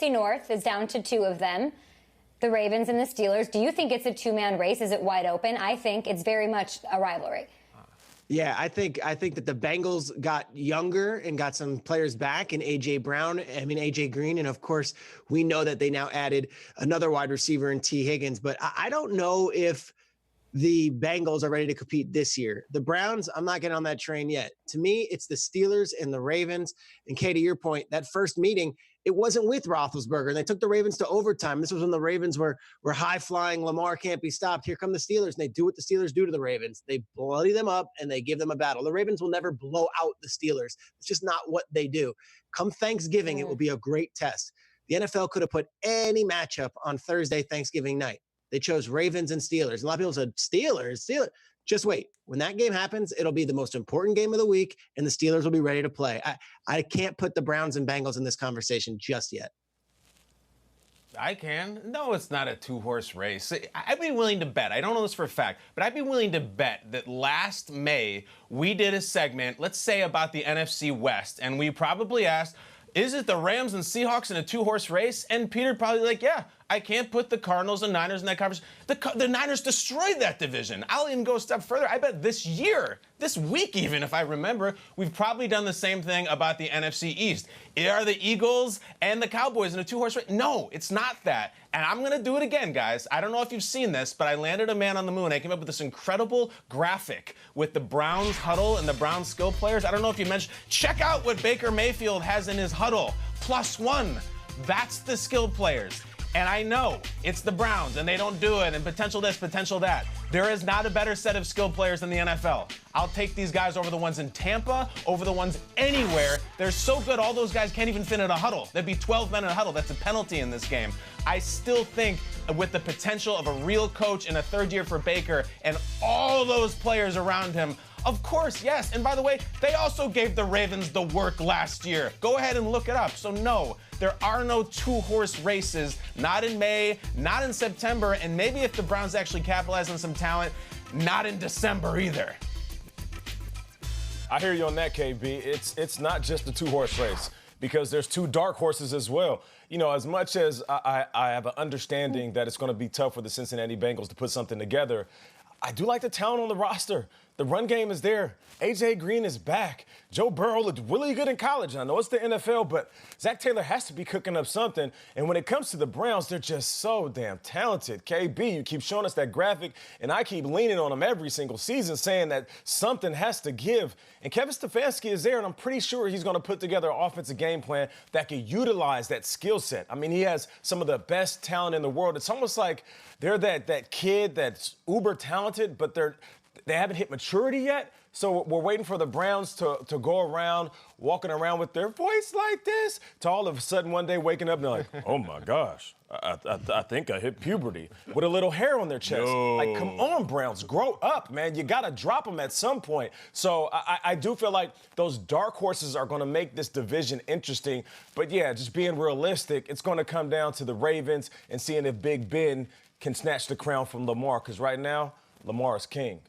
AFC North is down to two of them, the Ravens and the Steelers. Do you think it's a two-man race? Is it wide open? I think it's very much a rivalry. Yeah, I think that the Bengals got younger and got some players back in AJ Green. And of course, we know that they now added another wide receiver in T. Higgins. But I don't know if the Bengals are ready to compete this year. The Browns, I'm not getting on that train yet. To me, it's the Steelers and the Ravens. And Kay, to your point, that first meeting, it wasn't with Roethlisberger. They took the Ravens to overtime. This was when the Ravens were high-flying. Lamar can't be stopped. Here come the Steelers, and they do what the Steelers do to the Ravens. They bloody them up, and they give them a battle. The Ravens will never blow out the Steelers. It's just not what they do. Come Thanksgiving, it will be a great test. The NFL could have put any matchup on Thursday, Thanksgiving night. They chose Ravens and Steelers. A lot of people said, Steelers. Just wait. When that game happens, it'll be the most important game of the week, and the Steelers will be ready to play. I can't put the Browns and Bengals in this conversation just yet. I can. No, it's not a two-horse race. I'd be willing to bet. I don't know this for a fact, but I'd be willing to bet that last May we did a segment, let's say about the NFC West, and we probably asked, is it the Rams and Seahawks in a two-horse race? And Peter probably like, yeah, I can't put the Cardinals and Niners in that conversation. The Niners destroyed that division. I'll even go a step further. I bet this year, this week even, if I remember, we've probably done the same thing about the NFC East. Are the Eagles and the Cowboys in a two-horse race? No, it's not that. And I'm going to do it again, guys. I don't know if you've seen this, but I landed a man on the moon. I came up with this incredible graphic with the Browns huddle and the Browns skill players. I don't know if you mentioned, check out what Baker Mayfield has in his huddle. +1. That's the skill players. And I know it's the Browns, and they don't do it, and potential this, potential that. There is not a better set of skilled players in the NFL. I'll take these guys over the ones in Tampa, over the ones anywhere. They're so good, all those guys can't even fit in a huddle. There'd be 12 men in a huddle. That's a penalty in this game. I still think with the potential of a real coach in a third year for Baker and all those players around him, of course, yes. And by the way, they also gave the Ravens the work last year. Go ahead and look it up. So no, there are no two-horse races, not in May, not in September, and maybe if the Browns actually capitalize on some talent, not in December either. I hear you on that, KB. It's not just a two-horse race because there's two dark horses as well. You know, as much as I have an understanding that it's going to be tough for the Cincinnati Bengals to put something together, I do like the talent on the roster. The run game is there. AJ Green is back. Joe Burrow looked really good in college. I know it's the NFL, but Zach Taylor has to be cooking up something. And when it comes to the Browns, they're just so damn talented. KB, you keep showing us that graphic, and I keep leaning on them every single season saying that something has to give. And Kevin Stefanski is there, and I'm pretty sure he's going to put together an offensive game plan that can utilize that skill set. I mean, he has some of the best talent in the world. It's almost like they're that kid that's uber talented, but they haven't hit maturity yet. So we're waiting for the Browns to go around, walking around with their voice like this, to all of a sudden one day waking up and they're like, oh, my gosh, I think I hit puberty, with a little hair on their chest. No. Like, come on, Browns, grow up, man. You got to drop them at some point. So I do feel like those dark horses are going to make this division interesting. But, yeah, just being realistic, it's going to come down to the Ravens and seeing if Big Ben can snatch the crown from Lamar, because right now, Lamar is king.